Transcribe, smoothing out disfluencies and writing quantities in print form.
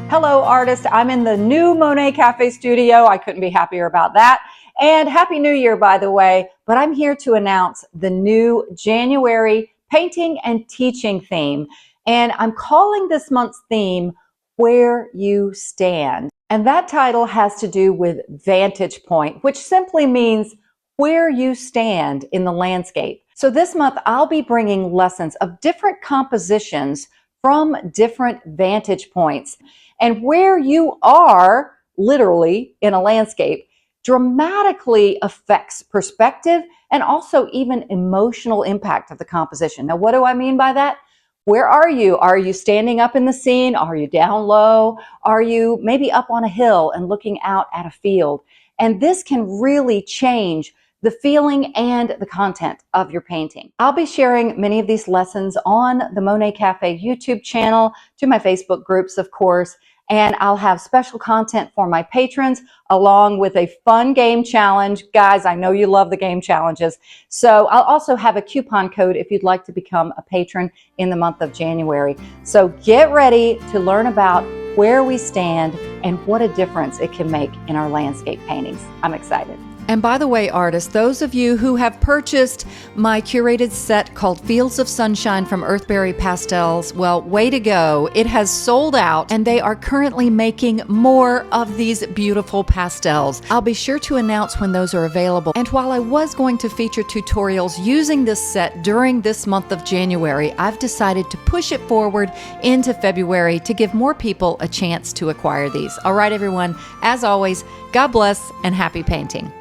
Hello, artist. I'm in the new Monet Cafe studio. I couldn't be happier about that. And Happy New Year, by the way. But I'm here to announce the new January painting and teaching theme. And I'm calling this month's theme, Where You Stand. And that title has to do with vantage point, which simply means where you stand in the landscape. So this month, I'll be bringing lessons of different compositions from different vantage points. And where you are, literally in a landscape, dramatically affects perspective and also even emotional impact of the composition. Now, what do I mean by that? Where are you? Are you standing up in the scene? Are you down low? Are you maybe up on a hill and looking out at a field? And this can really change the feeling and the content of your painting. I'll be sharing many of these lessons on the Monet Cafe YouTube channel, to my Facebook groups, of course, and I'll have special content for my patrons along with a fun game challenge. Guys, I know you love the game challenges. So I'll also have a coupon code if you'd like to become a patron in the month of January. So get ready to learn about where we stand and what a difference it can make in our landscape paintings. I'm excited. And by the way, artists, those of you who have purchased my curated set called Fields of Sunshine from Earthberry Pastels, well, way to go. It has sold out, and they are currently making more of these beautiful pastels. I'll be sure to announce when those are available. And while I was going to feature tutorials using this set during this month of January, I've decided to push it forward into February to give more people a chance to acquire these. All right, everyone, as always, God bless and happy painting.